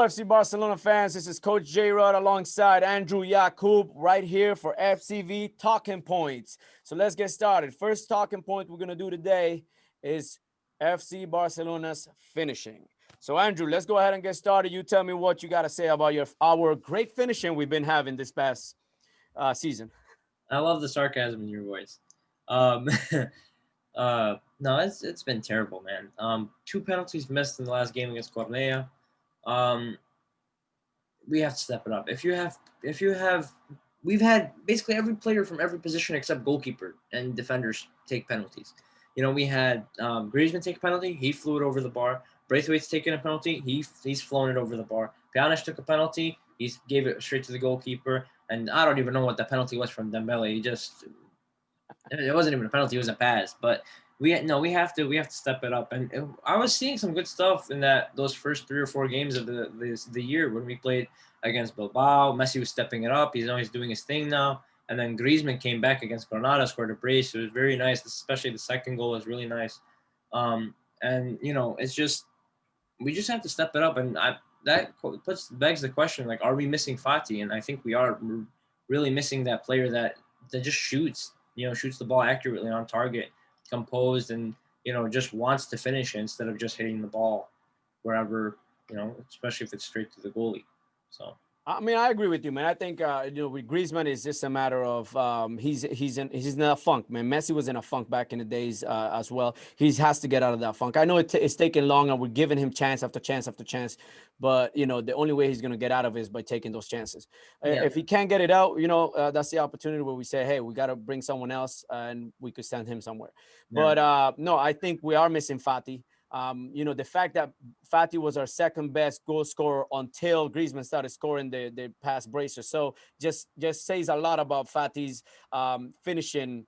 FC Barcelona fans. This is Coach Jrod alongside Andrew Yakub right here for FCB Talking Points. So let's get started. First talking point we're going to do today is FC Barcelona's finishing. So Andrew, let's go ahead and get started. You tell me what you got to say about our great finishing we've been having this past season. I love the sarcasm in your voice. Um, no, it's been terrible, man. Two penalties missed in the last game against Cornea. Um, we have to step it up. We've had basically every player from every position except goalkeeper and defenders take penalties. We had Griezmann take a penalty. He flew it over the bar. Braithwaite's taken a penalty. He's flown it over the bar. Pjanic took a penalty. He gave it straight to the goalkeeper. And I don't even know what the penalty was from Dembele. It wasn't even a penalty. It was a pass. But we have to step it up. And I was seeing some good stuff in those first 3 or 4 games of the year when we played against Bilbao. Messi was stepping it up. He's doing his thing now. And then Griezmann came back against Granada, scored a brace. It was very nice, especially the second goal was really nice. And it's just we just have to step it up. And that begs the question, like, are we missing Fati? And I think we are. We're really missing that player that just shoots the ball accurately on target, composed, and just wants to finish it instead of just hitting the ball wherever, especially if it's straight to the goalie. So I mean, I agree with you, man. I think with Griezmann, it's just a matter of he's in a funk, man. Messi was in a funk back in the days as well. He has to get out of that funk. I know it's taking long, and we're giving him chance after chance after chance, but the only way he's gonna get out of it is by taking those chances. Yeah. If he can't get it out, that's the opportunity where we say, hey, we got to bring someone else, and we could send him somewhere. Yeah. But no, I think we are missing Fati. The fact that Fati was our second best goal scorer until Griezmann started scoring the past bracer. So just says a lot about Fati's finishing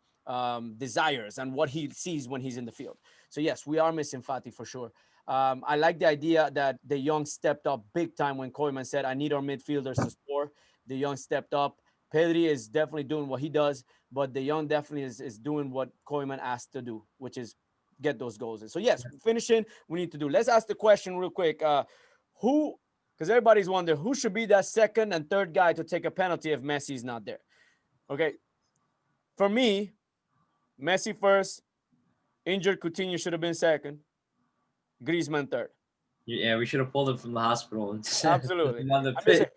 desires and what he sees when he's in the field. So yes, we are missing Fati for sure. I like the idea that De Jong stepped up big time when Koeman said, I need our midfielders to score. De Jong stepped up. Pedri is definitely doing what he does, but De Jong definitely is doing what Koeman asked to do, which is get those goals in. So yes, finishing we need to do. Let's ask the question real quick. Because everybody's wondering who should be that second and third guy to take a penalty if Messi is not there. Okay. For me, Messi first, injured Coutinho should have been second, Griezmann third. Yeah, we should have pulled him from the hospital and Absolutely. on the pitch.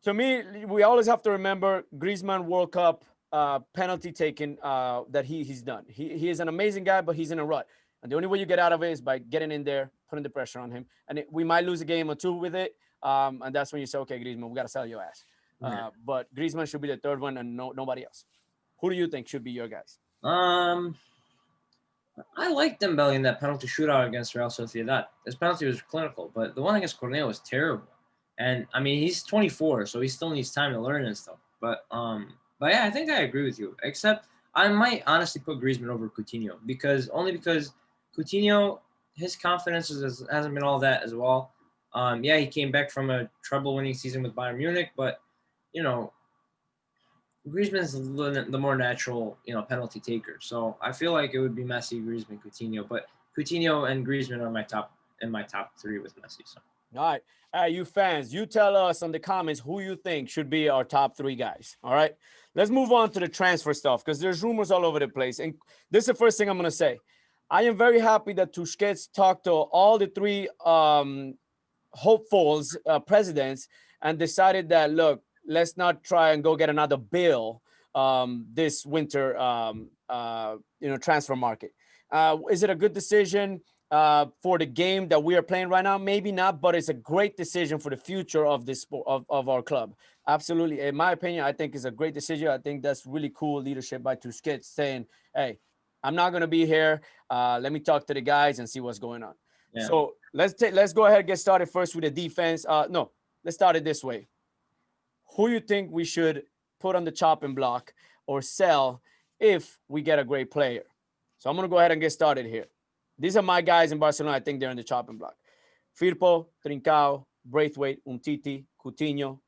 To me, we always have to remember Griezmann World Cup penalty taking that he's done. He is an amazing guy, but he's in a rut. And the only way you get out of it is by getting in there, putting the pressure on him. And we might lose a game or two with it. And that's when you say, okay, Griezmann, we got to sell your ass. But Griezmann should be the third one and nobody else. Who do you think should be your guys? I like Dembele in that penalty shootout against Real Sociedad. His penalty was clinical, but the one against Cornea was terrible. And I mean, he's 24, so he still needs time to learn and stuff. But yeah, I think I agree with you. Except I might honestly put Griezmann over Coutinho because Coutinho, his confidence hasn't been all that as well. Yeah, he came back from a treble-winning season with Bayern Munich, but Griezmann's the more natural, penalty taker. So I feel like it would be Messi, Griezmann, Coutinho, but Coutinho and Griezmann are my top three with Messi. So. All right, you fans, you tell us in the comments who you think should be our top three guys. All right, let's move on to the transfer stuff because there's rumors all over the place. And this is the first thing I'm going to say. I am very happy that Tusquets talked to all the three hopefuls, presidents, and decided that, look, let's not try and go get another bill this winter, transfer market. Is it a good decision for the game that we are playing right now? Maybe not, but it's a great decision for the future of this of our club. Absolutely. In my opinion, I think it's a great decision. I think that's really cool leadership by Tusquets saying, hey, I'm not going to be here. Let me talk to the guys and see what's going on. Yeah. So let's go ahead and get started first with the defense. No, let's start it this way. Who you think we should put on the chopping block or sell if we get a great player? So I'm going to go ahead and get started here. These are my guys in Barcelona. I think they're in the chopping block. Firpo, Trincao, Braithwaite, Umtiti, Coutinho,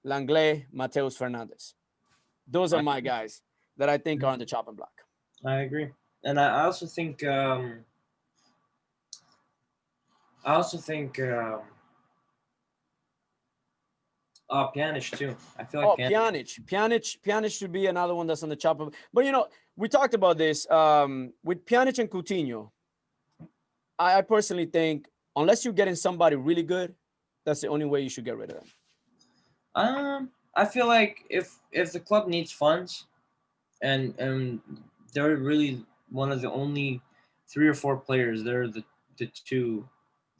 Langlais, Mateus Fernandez. Those are my guys that I think are on the chopping block. I agree. And I also think Pjanic too. I feel like Oh, Pjanic. Pjanic should be another one that's on the chopper. But we talked about this with Pjanic and Coutinho. I personally think unless you're getting somebody really good, that's the only way you should get rid of them. I feel like if the club needs funds, and they're really one of the only 3 or 4 players, they're the two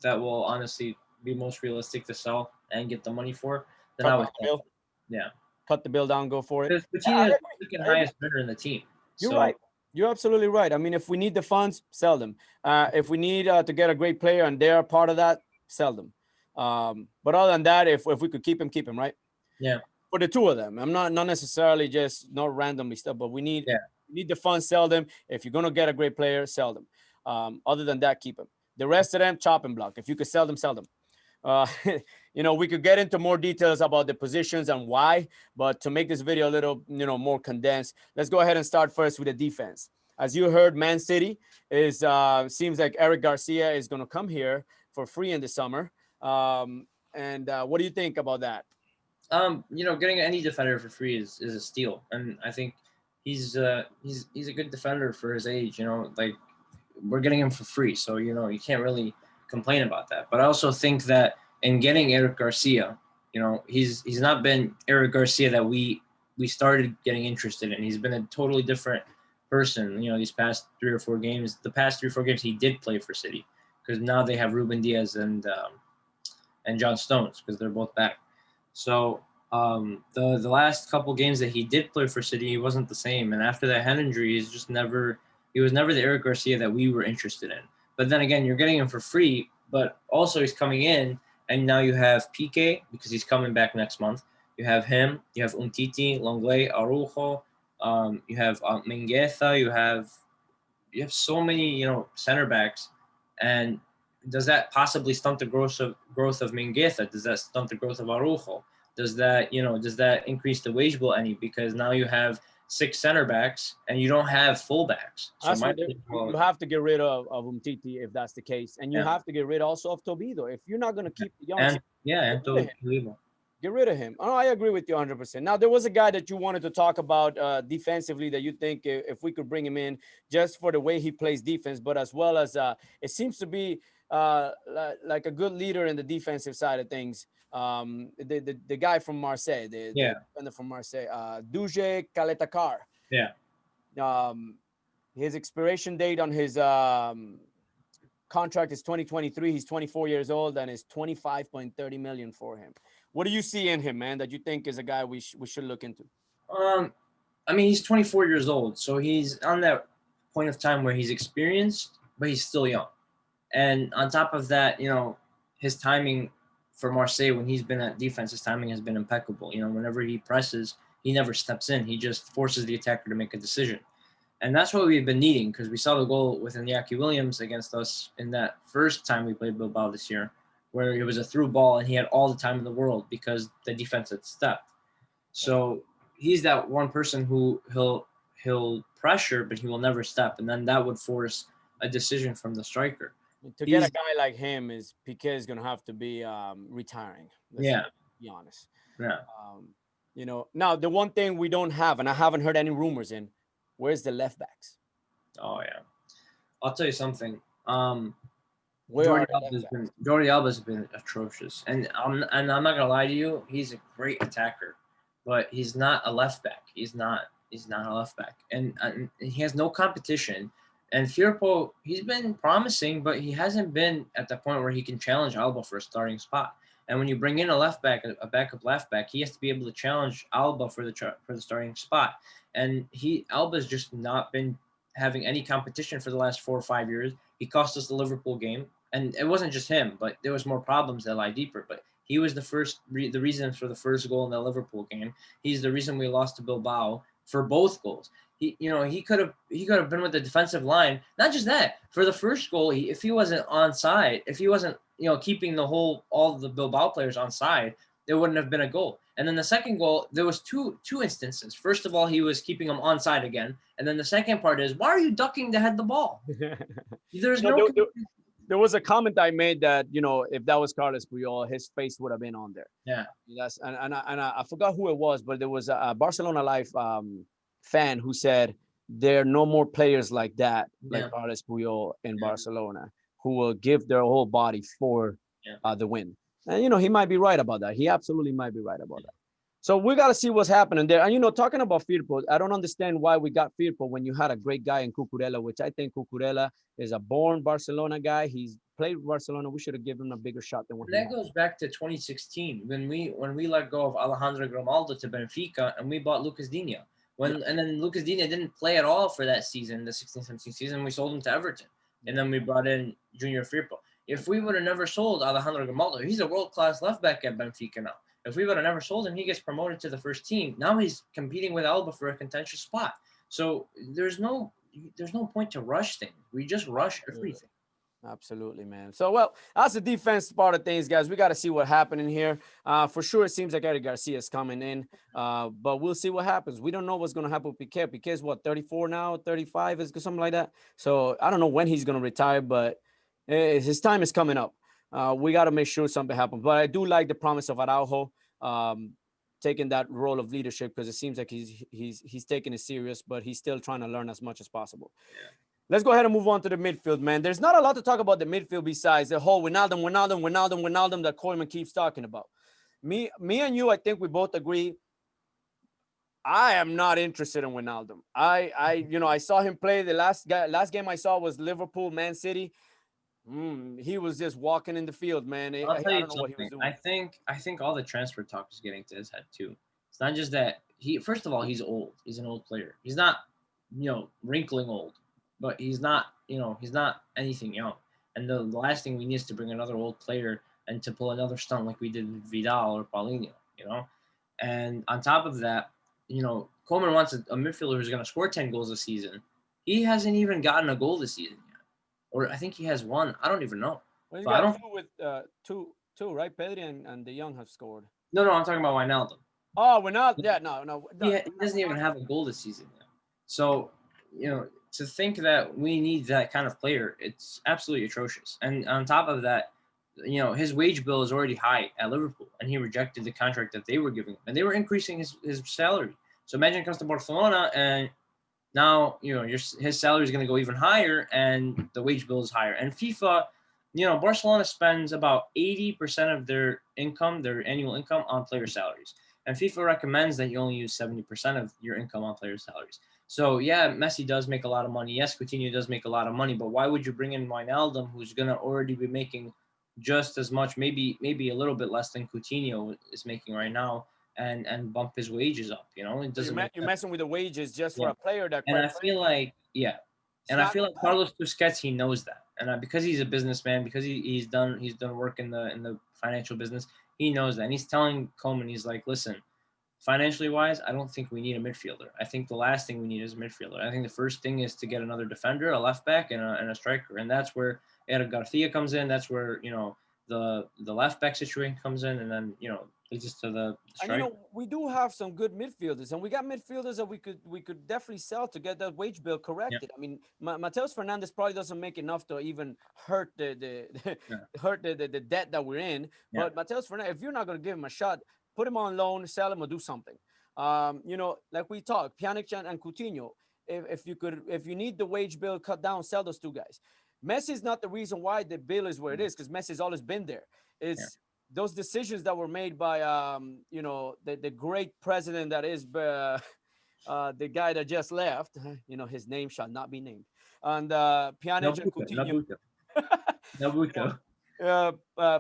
that will honestly be most realistic to sell and get the money for, then Cut I down would the sell. bill, Yeah, cut the bill down, go for it. because Yeah, Coutinho I is agree. the second I agree. highest bidder in the team. You're So right. You're absolutely right. I mean, if we need the funds, sell them. If we need to get a great player and they're part of that, sell them. But other than that, if we could keep him, right? yeah, For the two of them, I'm not necessarily just not randomly stuff, but we need yeah, the funds, sell them. If you're gonna get a great player, sell them. Other than that, keep them. The rest of them, chop and block. If you could sell them, sell them. Uh, we could get into more details about the positions and why, but to make this video a little, more condensed, let's go ahead and start first with the defense. As you heard, Man City is seems like Eric Garcia is going to come here for free in the summer. And what do you think about that? getting any defender for free is a steal, and I think he's a good defender for his age. Like we're getting him for free, so you can't really complain about that. But I also think that in getting Eric Garcia, he's not been Eric Garcia that we started getting interested in. He's been a totally different person. These past 3 or 4 games, the past 3 or 4 games he did play for City, because now they have Ruben Diaz and John Stones because they're both back. So the last couple games that he did play for City, he wasn't the same. And after that hand injury, he was never the Eric Garcia that we were interested in. But then again, you're getting him for free, but also he's coming in, and now you have Piqué because he's coming back next month. You have him, you have Umtiti, Longley, Arujo, you have Mingueza, you have so many center backs, and does that possibly stunt the growth of Mingueza? Does that stunt the growth of Arujo? Does that increase the wage bill any? Because now you have 6 center backs and you don't have fullbacks. So You have to get rid of Umtiti if that's the case, and you yeah, have to get rid also of Tobido if you're not going to keep the young. and yeah, and Tolibo. Get rid of him. Oh, I agree with you 100%. Now, there was a guy that you wanted to talk about defensively that you think if we could bring him in just for the way he plays defense, but as well as it seems to be like a good leader in the defensive side of things. The guy from Marseille, the Yeah, defender from Marseille, Duje Kaletakar. yeah. Um, his expiration date on his contract is 2023. He's 24 years old and is 25.30 million for him. What do you see in him, man, that you think is a guy we should look into? I mean, he's 24 years old, so he's on that point of time where he's experienced, but he's still young. And on top of that, his timing for Marseille when he's been at defense, his timing has been impeccable. Whenever he presses, he never steps in. He just forces the attacker to make a decision. And that's what we've been needing, because we saw the goal with Iñaki Williams against us in that first time we played Bilbao this year, where it was a through ball and he had all the time in the world because the defense had stepped. So he's that one person who he'll pressure, but he will never step, and then that would force a decision from the striker. To get a guy like him, is Piqué is going to have to be retiring. Let's Yeah, be honest. yeah. Now the one thing we don't have, and I haven't heard any rumors in, where's the left backs? Oh yeah. I'll tell you something. Where are the left backs? Jordi Alba's been atrocious, and I'm not gonna lie to you. He's a great attacker, but he's not a left back. He's not a left back, and he has no competition. And Firpo, he's been promising, but he hasn't been at the point where he can challenge Alba for a starting spot. And when you bring in a left back, a backup left back, he has to be able to challenge Alba for the starting spot. And Alba's just not been having any competition for the last 4 or 5 years. He cost us the Liverpool game, and it wasn't just him, but there was more problems that lie deeper. But he was the reason for the first goal in the Liverpool game. He's the reason we lost to Bilbao for both goals. He could have been with the defensive line. Not just that, for the first goal, if he wasn't onside, if he wasn't keeping all the Bilbao players onside, there wouldn't have been a goal. And then the second goal, there was two instances. First of all, he was keeping them onside again, and then the second part is, why are you ducking to head the ball? There's There was a comment I made that, if that was Carlos Puyol, his face would have been on there. Yeah. Yes, and I forgot who it was, but there was a Barcelona Life fan who said there are no more players like that, like Yeah. Carlos Puyol in Yeah. Barcelona, who will give their whole body for Yeah. the win. And he might be right about that. He absolutely might be right about that. So we got to see what's happening there. And talking about Firpo, I don't understand why we got Firpo when you had a great guy in Cucurella, which I think Cucurella is a born Barcelona guy. He's played Barcelona. We should have given him a bigger shot than what he That had. goes back to 2016 when we let go of Alejandro Grimaldo to Benfica and we bought Lucas Digne. Yeah. And then Lucas Digne didn't play at all for that season, the 16-17 season. We sold him to Everton, and then we brought in Junior Firpo. If we would have never sold Alejandro Grimaldo, he's a world-class left back at Benfica now. If we would have never sold him, he gets promoted to the first team. Now he's competing with Alba for a contentious spot. So there's no point to rush things. We just rush everything. Absolutely, man. So, well, that's the defense part of things, guys. We got to see what happening here. For sure, it seems like Eric Garcia is coming in, but we'll see what happens. We don't know what's going to happen with Piqué. Piqué's what, 34 now, 35, is something like that. So I don't know when he's going to retire, but his time is coming up. We got to make sure something happens. But I do like the promise of Araujo taking that role of leadership, because it seems like he's taking it serious, but he's still trying to learn as much as possible. Yeah. Let's go ahead and move on to the midfield, man. There's not a lot to talk about the midfield besides the whole Wijnaldum that Koeman keeps talking about. Me and you, I think we both agree. I am not interested in Wijnaldum. I saw him play. The last game I saw was Liverpool, Man City. He was just walking in the field, man. I'll I tell you don't know what he was something. doing. I think all the transfer talk is getting to his head too. It's not just that he. First of all, he's old. He's an old player. He's not, wrinkling old, but he's not, he's not anything young. And the last thing we need is to bring another old player and to pull another stunt like we did with Vidal or Paulinho. And on top of that, Coleman wants a midfielder who's going to score 10 goals a season. He hasn't even gotten a goal this season yet, or I think he has one. I don't even know. Well, he's So I got don't. two with two, right? Pedri and De Jong have scored. No, I'm talking about Wijnaldum. Oh, we're not. Yeah, no. He doesn't even have a goal this season yet. So, to think that we need that kind of player, it's absolutely atrocious. And on top of that, his wage bill is already high at Liverpool, and he rejected the contract that they were giving him, and they were increasing his salary. So imagine it comes to Barcelona, and now his salary is going to go even higher, and the wage bill is higher. And FIFA, Barcelona spends about 80% of their income, their annual income, on player salaries. And FIFA recommends that you only use 70% of your income on player salaries. So yeah, Messi does make a lot of money. Yes, Coutinho does make a lot of money, but why would you bring in Wijnaldum, who's going to already be making just as much, maybe a little bit less than Coutinho is making right now, and bump his wages up? It doesn't make You're sense. messing with the wages just for Yeah. a player that. And I feel like, yeah, and I feel like Carlos Busquets, he knows that, and because he's a businessman, because he's done work in the financial business, he knows that, and he's telling Koeman, he's like, listen, financially wise, I don't think we need a midfielder. I think the last thing we need is a midfielder. I think the first thing is to get another defender, a left back, and a striker, and that's where Eric Garcia comes in. That's where the left back situation comes in, and then leads us to the striker. And we do have some good midfielders, and we got midfielders that we could definitely sell to get that wage bill corrected. I mean, Mateus Fernandez probably doesn't make enough to even hurt the hurt the debt that we're in. But Mateus Fernandez, if you're not going to give him a shot, put him on loan, sell him, or do something. Like we talked, Pjanic and Coutinho. If you need the wage bill cut down, sell those two guys. Messi's not the reason why the bill is where it is, because Messi's always been there. It's those decisions that were made by the great president that is the guy that just left. His name shall not be named. And Pjanic and Coutinho. Nabuto.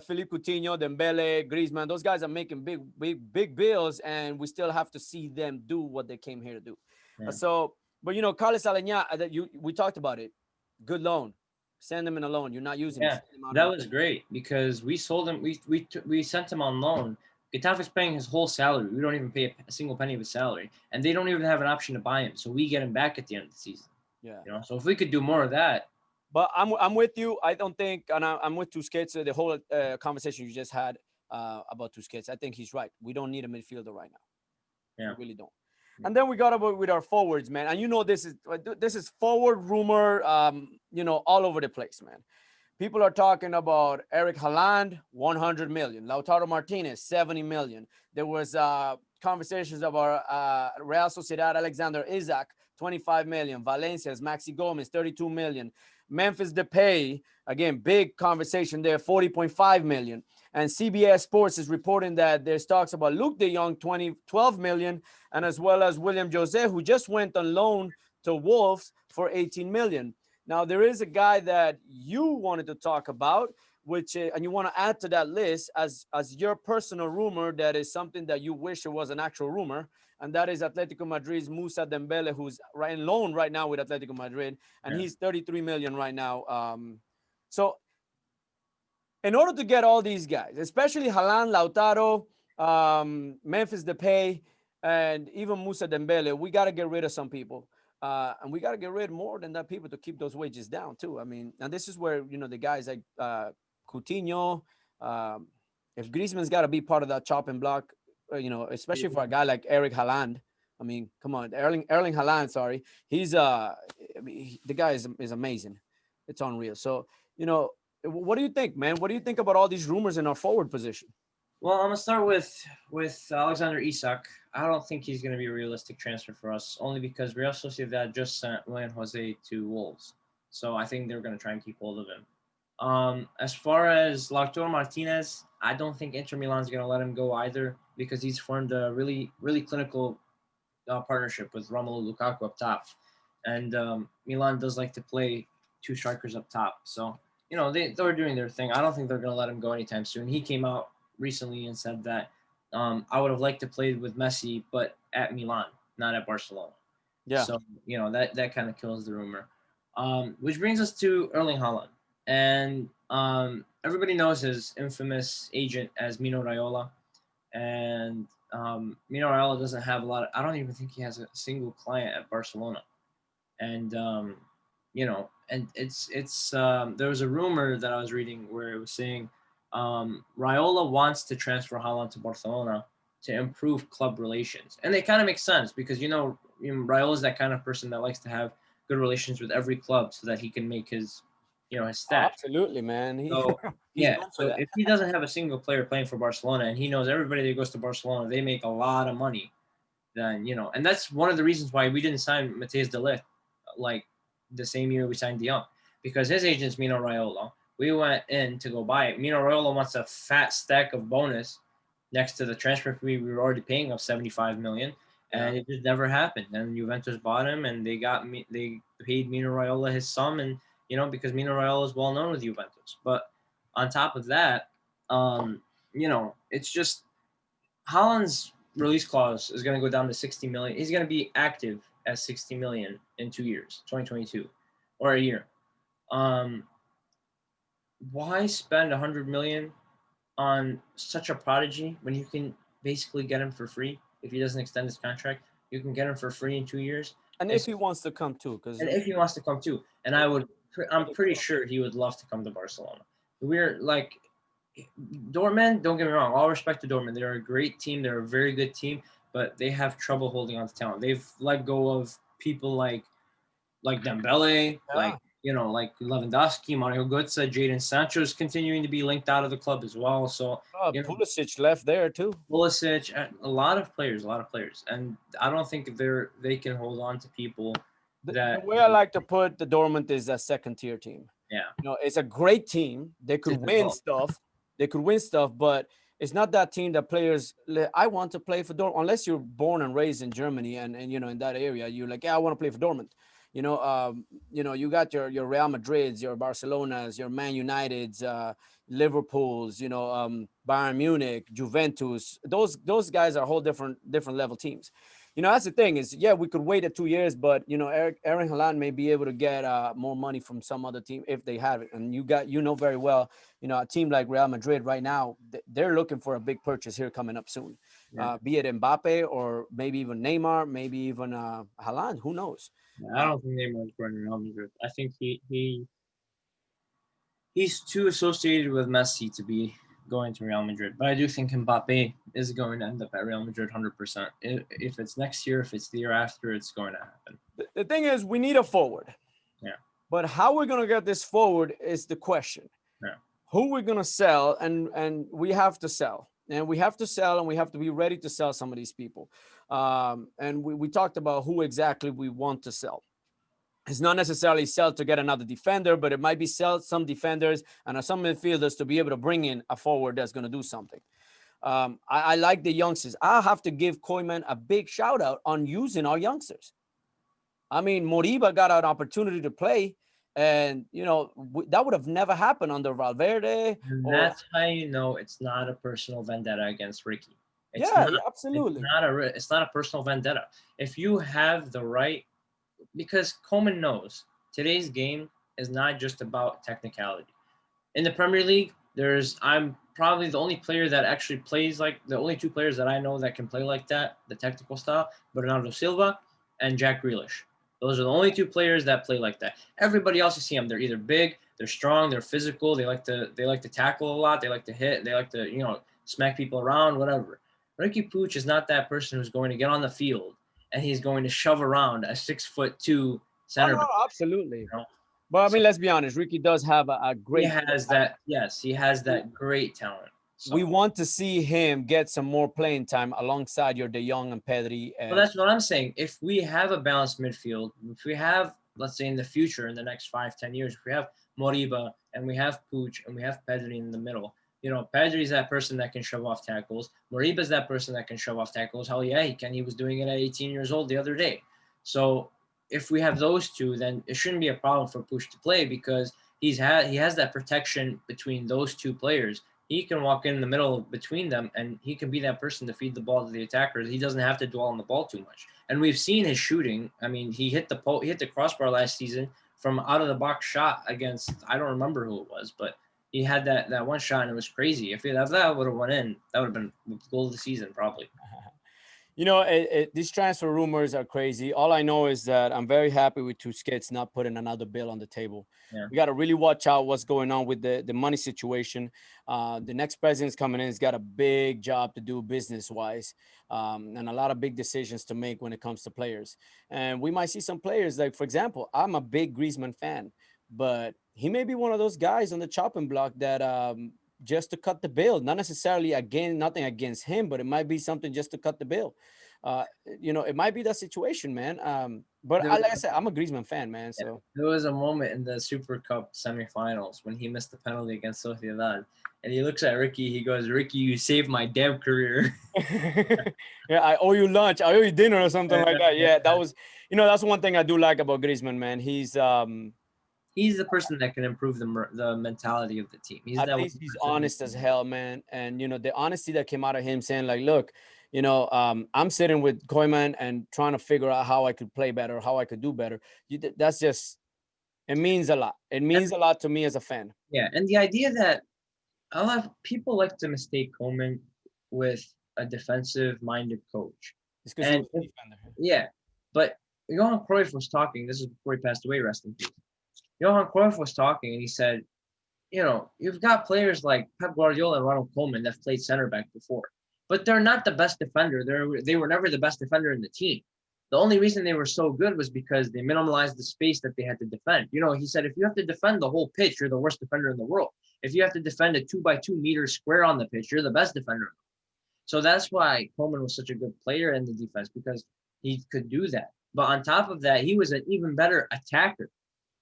Philippe Coutinho, Dembele, Griezmann, those guys are making big bills, and we still have to see them do what they came here to do. But Carlos Aleñá, we talked about it. Good loan. Send him in a loan. You're not using him. That was great because we sold him. We sent him on loan. Getafe is paying his whole salary. We don't even pay a single penny of his salary, and they don't even have an option to buy him. So we get him back at the end of the season. Yeah. So if we could do more of that. But I'm with you. I don't think, and I'm with Tusquets. The whole conversation you just had about Tusquets, I think he's right. We don't need a midfielder right now. Yeah. We really don't. And then we got about with our forwards, man. And this is forward rumor, all over the place, man. People are talking about Eric Haaland, 100 million. Lautaro Martinez, 70 million. There was conversations about Real Sociedad Alexander Isak, 25 million. Valencia's Maxi Gomez, 32 million. Memphis Depay, again, big conversation there, 40.5 million. And CBS Sports is reporting that there's talks about Luke de Jong, 12 million, and as well as William Jose, who just went on loan to Wolves for 18 million. Now, there is a guy that you wanted to talk about, which and you want to add to that list as your personal rumor that is something that you wish it was an actual rumor, and that is Atletico Madrid's Musa Dembele, who's right in loan right now with Atletico Madrid, and Yeah. he's 33 million right now. So in order to get all these guys, especially Haaland, Lautaro, Memphis Depay, and even Musa Dembele, we got to get rid of some people. And we got to get rid more than that people to keep those wages down too. I mean, and this is where, the guys like Coutinho, if Griezmann's got to be part of that chopping block, especially for a guy like Eric Haaland. I mean, come on, Erling Haaland. Sorry, he's the guy is amazing. It's unreal. So what do you think, man? What do you think about all these rumors in our forward position? Well, I'm gonna start with Alexander Isak. I don't think he's gonna be a realistic transfer for us, only because Real Sociedad just sent William Jose to Wolves, so I think they're gonna try and keep hold of him. As far as Lautaro Martinez, I don't think Inter Milan's gonna let him go either because he's formed a really really clinical partnership with Romelu Lukaku up top, and Milan does like to play two strikers up top. So they're doing their thing. I don't think they're going to let him go anytime soon. He came out recently and said that I would have liked to play with Messi, but at Milan, not at Barcelona. Yeah. So that kind of kills the rumor. Which brings us to Erling Haaland, and everybody knows his infamous agent as Mino Raiola, and Mino Raiola doesn't have a lot of. I don't even think he has a single client at Barcelona, and and there was a rumor that I was reading where it was saying Raiola wants to transfer Haaland to Barcelona to improve club relations, and it kind of makes sense because Raiola is that kind of person that likes to have good relations with every club so that he can make his Oh, stash. absolutely, man. So He's yeah, known for so that. if he doesn't have a single player playing for Barcelona and he knows everybody that goes to Barcelona, they make a lot of money, then and that's one of the reasons why we didn't sign Mateus de Ligt like the same year we signed De Jong, because his agent's Mino Raiola. We went in to go buy it. Mino Raiola wants a fat stack of bonus next to the transfer fee we were already paying of 75 million, Yeah. and it just never happened. And Juventus bought him, and they paid Mino Raiola his sum, and because Mino Raiola is well known with Juventus. But on top of that, it's just Holland's release clause is going to go down to 60 million. He's going to be active at 60 million in 2 years, 2022, or a year. Um, why spend 100 million on such a prodigy when you can basically get him for free if he doesn't extend his contract? You can get him for free in 2 years. And if It's, he wants to come too, because and if he wants to come too, and I'm pretty sure he would love to come to Barcelona. We're like Dortmund, don't get me wrong, all respect to Dortmund. They're a great team. They're a very good team, but they have trouble holding on to talent. They've let go of people like Dembele, yeah. like Lewandowski, Mario Götze, Jadon Sancho is continuing to be linked out of the club as well. So Pulisic left there too. Pulisic, a lot of players, and I don't think they can hold on to people The that. way I like to put the Dortmund is a second tier team. Yeah, It's a great team. They could to win develop. stuff. They could win stuff, but it's not that team that players. I want to play for Dortmund unless you're born and raised in Germany and in that area. You're like, yeah, I want to play for Dortmund. You got your Real Madrids, your Barcelonas, your Man Uniteds, Liverpool's, Bayern Munich, Juventus. Those guys are whole different level teams. That's the thing is, yeah, we could wait 2 years, but Aaron Haaland may be able to get more money from some other team if they have it. And you know very well, a team like Real Madrid right now, they're looking for a big purchase here coming up soon, Yeah. be it Mbappe or maybe even Neymar, maybe even Haaland. Who knows? I don't think Neymar is going to Real Madrid. I think he's too associated with Messi to be going to Real Madrid. But I do think Mbappe is going to end up at Real Madrid 100%. If it's next year, if it's the year after, it's going to happen. The thing is, we need a forward. Yeah. But how we're gonna get this forward is the question. Yeah. Who we're gonna sell, and we have to sell, and we have to sell, and we have to be ready to sell some of these people. And we talked about who exactly we want to sell. It's not necessarily sell to get another defender, but it might be sell some defenders and some midfielders to be able to bring in a forward that's going to do something. I like the youngsters. I have to give Koeman a big shout out on using our youngsters. I mean, Moriba got an opportunity to play, and that would have never happened under Valverde. And Or that's how you know it's not a personal vendetta against Ricky. It's yeah, not. It's absolutely. not a. It's not a personal vendetta. If you have the right, because Coleman knows today's game is not just about technicality. In the Premier League, I'm probably the only player that actually plays like the only two players that I know that can play like that, the technical style, Bernardo Silva and Jack Grealish. Those are the only two players that play like that. Everybody else you see them, they're either big, they're strong, they're physical, they like to tackle a lot, they like to hit, they like to, smack people around, whatever. Ricky Pooch is not that person who's going to get on the field and he's going to shove around a 6'2" Oh center no, back. absolutely. You know? But I So mean, let's be honest. Ricky does have a he great deal of has talent. that. Yes, he has that great talent. We So, want to see him get some more playing time alongside your De Jong and Pedri. well, And that's what I'm saying. If we have a balanced midfield, if we have, let's say, in the future, in the next 5, 10 years, if we have Moriba and we have Puig and we have Pedri in the middle, Pedri is that person that can shove off tackles. Moriba is that person that can shove off tackles. Hell yeah, he can. He was doing it at 18 years old the other day. So if we have those two, then it shouldn't be a problem for Puig to play because he has that protection between those two players. He can walk in the middle between them and he can be that person to feed the ball to the attackers. He doesn't have to dwell on the ball too much. And we've seen his shooting. I mean, he hit the crossbar last season from out of the box shot against, I don't remember who it was, but he had that one shot and it was crazy. If that would have went in, that would have been the goal of the season probably. these transfer rumors are crazy. All I know is that I'm very happy with Tusquets not putting another bill on the table. Yeah. We got to really watch out what's going on with the money situation. The next president's coming in. He's got a big job to do business wise, and a lot of big decisions to make when it comes to players. And we might see some players like, for example, I'm a big Griezmann fan, but he may be one of those guys on the chopping block that just to cut the bill, not necessarily nothing against him, but it might be something just to cut the bill. It might be that situation, man. But like I said, I'm a Griezmann fan, man. Yeah. So There was a moment in the Super Cup semifinals when he missed the penalty against Sociedad, and he looks at Ricky. He goes, "Ricky, you saved my damn career." yeah, I owe you lunch. I owe you dinner or something like that. Yeah, that was, that's one thing I do like about Griezmann, man. He's the person that can improve the mentality of the team. He's At that least he's person. honest as hell, man. And the honesty that came out of him saying like, look, I'm sitting with Koeman and trying to figure out how I could play better, how I could do better. That's just, it means a lot. It means a lot to me as a fan. Yeah, and the idea that a lot of people like to mistake Coleman with a defensive-minded coach. It's because he was a And defender. yeah, but Johan Cruyff was talking. This is before he passed away. Rest in peace. Johan Cruyff was talking, and he said, you've got players like Pep Guardiola and Ronald Koeman that played center back before, but they're not the best defender. They were never the best defender in the team. The only reason they were so good was because they minimalized the space that they had to defend. He said, if you have to defend the whole pitch, you're the worst defender in the world. If you have to defend a 2x2 meter square on the pitch, you're the best defender. So that's why Koeman was such a good player in the defense, because he could do that. But on top of that, he was an even better attacker.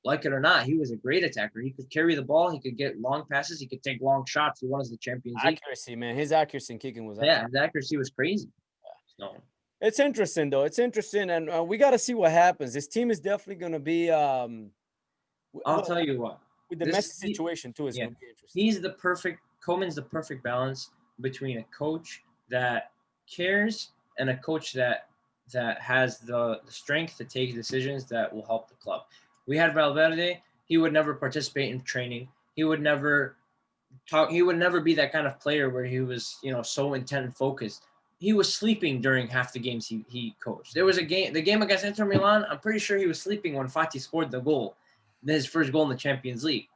Like it or not, he was a great attacker. He could carry the ball. He could get long passes. He could take long shots. He won us the Champions League. Accuracy, man. His accuracy in kicking was Yeah, his accuracy was crazy. So It's interesting, though. It's interesting, and we got to see what happens. This team is definitely going to be. I'll tell you what. With the Messi situation too, it's Yeah, going to be interesting. Koeman's the perfect balance between a coach that cares and a coach that has the strength to take decisions that will help the club. We had Valverde. He would never participate in training. He would never talk. He would never be that kind of player where he was, so intent and focused. He was sleeping during half the games he coached. There was the game against Inter Milan. I'm pretty sure he was sleeping when Fati scored the goal, his first goal in the Champions League.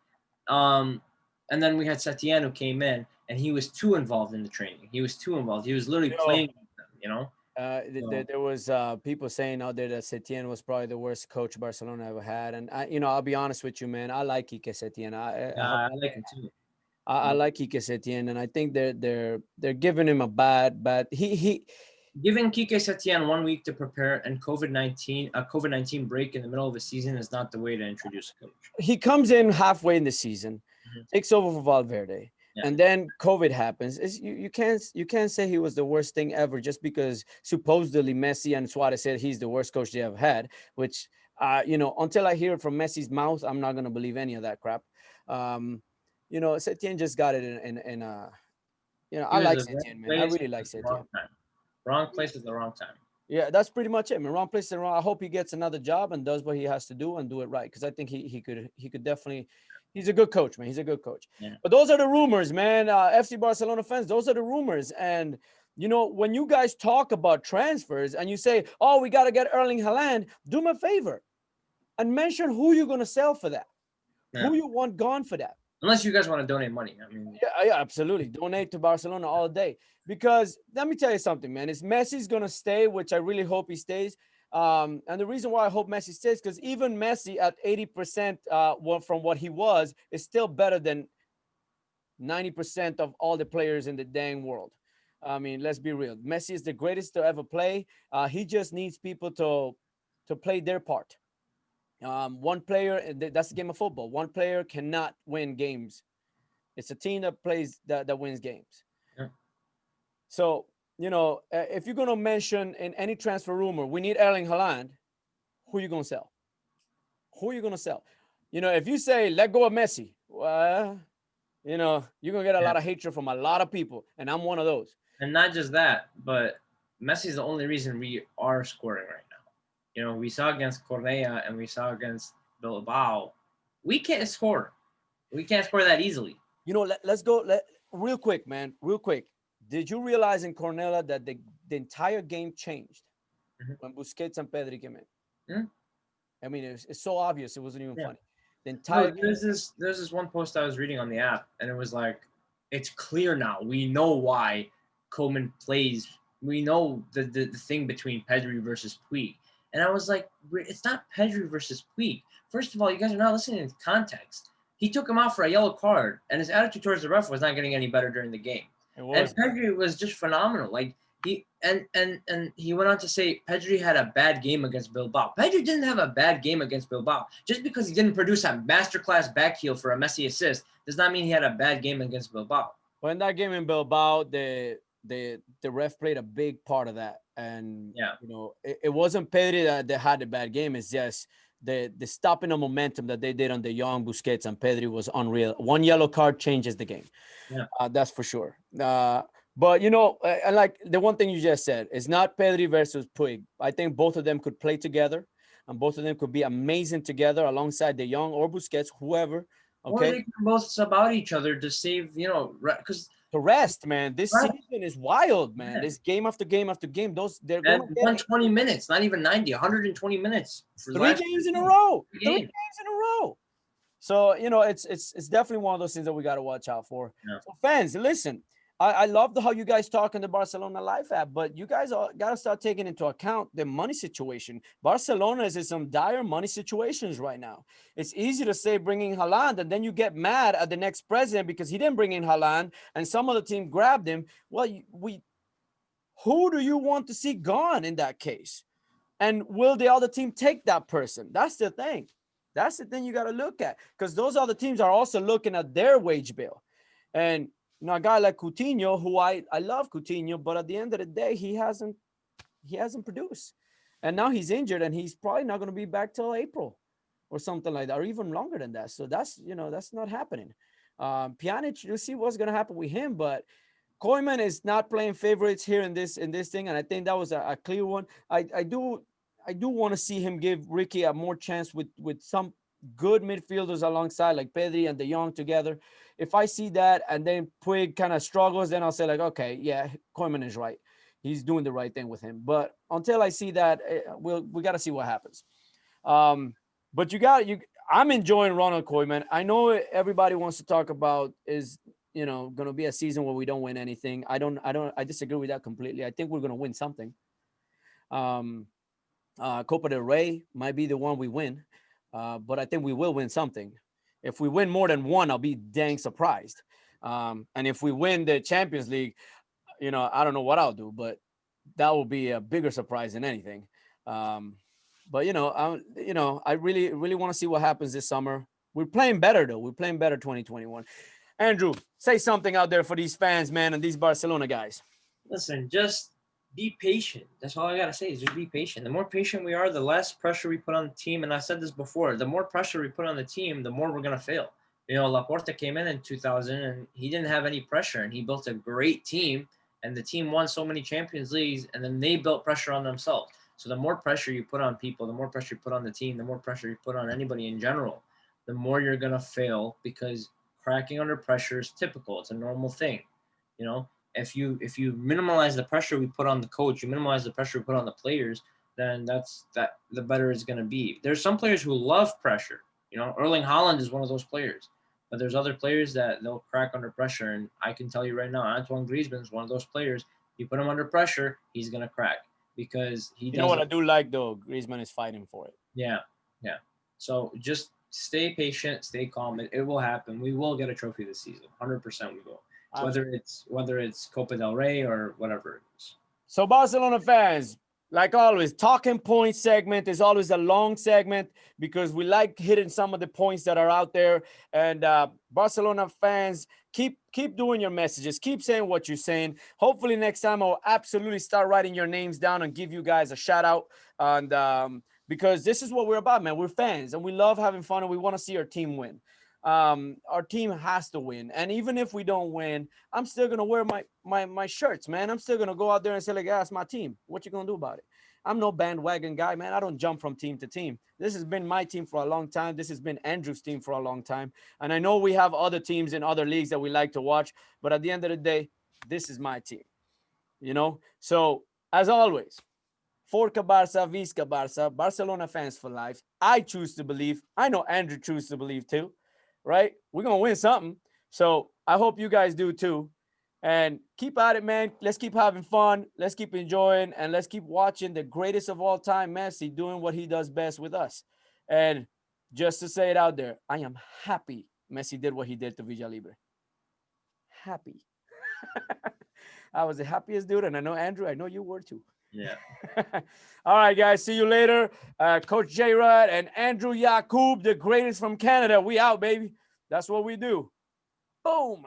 And then we had Setien who came in, and he was too involved in the training. He was too involved. He was literally playing with them, So, There was people saying out there that Setien was probably the worst coach Barcelona ever had, and I'll be honest with you, man. I like Quique Setien. yeah, I like him too. I But like Quique Setien, and I think they're giving him a bad. giving Kike Setien 1 week to prepare and COVID-19 break in the middle of a season is not the way to introduce a coach. He comes in halfway in the season, Mhm. takes over for Valverde, Yeah. and then COVID happens. You can't say he was the worst thing ever just because supposedly Messi and Suarez said he's the worst coach they ever had. Which until I hear it from Messi's mouth, I'm not gonna believe any of that crap. Setien just got it He I was like the wrong Setien, man. I place really like at the Setien. wrong time. Wrong place at the wrong time. Yeah, that's pretty much it, man. Wrong place and wrong. I hope he gets another job and does what he has to do and do it right. Because I think he could definitely. He's a good coach, man. He's a good coach. Yeah. But those are the rumors, man. FC Barcelona fans, those are the rumors. And when you guys talk about transfers and you say, "Oh, we got to get Erling Haaland," do me a favor and mention who you're gonna sell for that, Yeah. who you want gone for that. Unless you guys want to donate money. I mean, Yeah, absolutely. Donate to Barcelona all day. Because let me tell you something, man. Is Messi's gonna stay, which I really hope he stays. And the reason why I hope Messi stays, because even Messi at 80% from what he was is still better than 90% of all the players in the dang world. I mean, let's be real. Messi is the greatest to ever play. He just needs people to play their part. One player, that's the game of football. One player cannot win games. It's a team that plays that wins games. yeah. So if you're gonna mention in any transfer rumor, we need Erling Haaland, who you gonna sell? Who you gonna sell? If you say let go of Messi, well, you're gonna get a Yeah. lot of hatred from a lot of people, and I'm one of those. And not just that, but Messi's the only reason we are scoring right now. We saw against Correa and we saw against Bilbao. We can't score. We can't score that easily. Let's go. Real quick, man. Real quick. Did you realize in Cornella that the entire game changed Mhm. when Busquets and Pedri came in? Yeah. I mean, it's so obvious. It wasn't even Yeah. funny. The entire No, game. there's this one post I was reading on the app, and it was like, it's clear now. We know why Coleman plays. We know the thing between Pedri versus Puig. And I was like, it's not Pedri versus Puig. First of all, you guys are not listening to context. He took him out for a yellow card, and his attitude towards the ref was not getting any better during the game. It And was. Pedri was just phenomenal. Like and he went on to say Pedri had a bad game against Bilbao. Pedri didn't have a bad game against Bilbao. Just because he didn't produce a masterclass back heel for a Messi assist does not mean he had a bad game against Bilbao. Well, in that game in Bilbao, the ref played a big part of that, and Yeah. it wasn't Pedri that had the bad game. It's just the stopping of momentum that they did on the young Busquets and Pedri was unreal. One yellow card changes the game. Yeah. That's for sure. But and like the one thing you just said, it's not Pedri versus Puig. I think both of them could play together, and both of them could be amazing together alongside the young or Busquets, whoever. Or Okay, they can both sub out each other to save, because the rest, man. This right, season is wild, man. yeah. This game after game after game. They're And gonna get 120 minutes, not even 90, 120 minutes for the three last games in a row. Three game. games in a row. So it's definitely one of those things that we got to watch out for. Yeah. So fans, listen. I love how you guys talk in the Barcelona Life app, but you guys got to start taking into account the money situation. Barcelona is in some dire money situations right now. It's easy to say bringing Haaland, and then you get mad at the next president because he didn't bring in Haaland, and some other team grabbed him. Well, who do you want to see gone in that case? And will the other team take that person? That's the thing. That's the thing you got to look at, because those other teams are also looking at their wage bill. And a guy like Coutinho, who I love Coutinho, but at the end of the day, he hasn't produced. And now he's injured, and he's probably not going to be back till April or something like that, or even longer than that. So that's not happening. Pjanic, you'll see what's going to happen with him, but Koeman is not playing favorites here in this thing, and I think that was a clear one. I do want to see him give Ricky a more chance with some good midfielders alongside, like Pedri and De Jong together. If I see that and then Puig kind of struggles, then I'll say like, okay, yeah, Koeman is right. He's doing the right thing with him. But until I see that, we got to see what happens. But I'm enjoying Ronald Koeman. I know everybody wants to talk about is going to be a season where we don't win anything. I disagree with that completely. I think we're going to win something. Um, Copa del Rey might be the one we win, but I think we will win something. If we win more than one, I'll be dang surprised. And if we win the Champions League, I don't know what I'll do, but that will be a bigger surprise than anything. Um, but I really, really want to see what happens this summer. We're playing better though. We're playing better 2021. Andrew, say something out there for these fans, man, and these Barcelona guys. Listen, just be patient. That's all I gotta say is just be patient. The more patient we are, the less pressure we put on the team. And I said this before: the more pressure we put on the team, the more we're gonna fail. Laporta came in 2000, and he didn't have any pressure, and he built a great team, and the team won so many Champions Leagues, and then they built pressure on themselves. So the more pressure you put on people, the more pressure you put on the team, the more pressure you put on anybody in general, the more you're gonna fail because cracking under pressure is typical. It's a normal thing. You know, if you minimize the pressure we put on the coach, you minimize the pressure we put on the players, then the better it's going to be. There's some players who love pressure. Erling Haaland is one of those players, but there's other players that they'll crack under pressure. And I can tell you right now, Antoine Griezmann is one of those players. You put him under pressure, he's going to crack because he You know what I doesn't. do like though? Griezmann is fighting for it. Yeah, yeah. So just stay patient, stay calm. It will happen. We will get a trophy this season. 100% we will. So whether it's Copa del Rey or whatever it is. So Barcelona fans, like always, talking point segment is always a long segment because we like hitting some of the points that are out there. And Barcelona fans, keep doing your messages, keep saying what you're saying. Hopefully next time I'll absolutely start writing your names down and give you guys a shout out. And because this is what we're about, man. We're fans and we love having fun and we want to see our team win. Our team has to win, and even if we don't win, I'm still gonna wear my shirts, man. I'm still gonna go out there and say, like, yeah, that's my team. What you gonna do about it? I'm no bandwagon guy, man. I don't jump from team to team. This has been my team for a long time. This has been Andrew's team for a long time, and I know we have other teams in other leagues that we like to watch, but at the end of the day, this is my team. So as always, Forca Barça, Visca Barça, Barcelona fans for life. I choose to believe. I know Andrew chooses to believe too, right? We're going to win something. So I hope you guys do too. And keep at it, man. Let's keep having fun. Let's keep enjoying. And let's keep watching the greatest of all time, Messi, doing what he does best with us. And just to say it out there, I am happy Messi did what he did to Villa Libre. Happy. I was the happiest dude. And I know, Andrew, I know you were too. Yeah. All right, guys. See you later. Coach Jrod and Andrew Yakub, the greatest from Canada. We out, baby. That's what we do. Boom.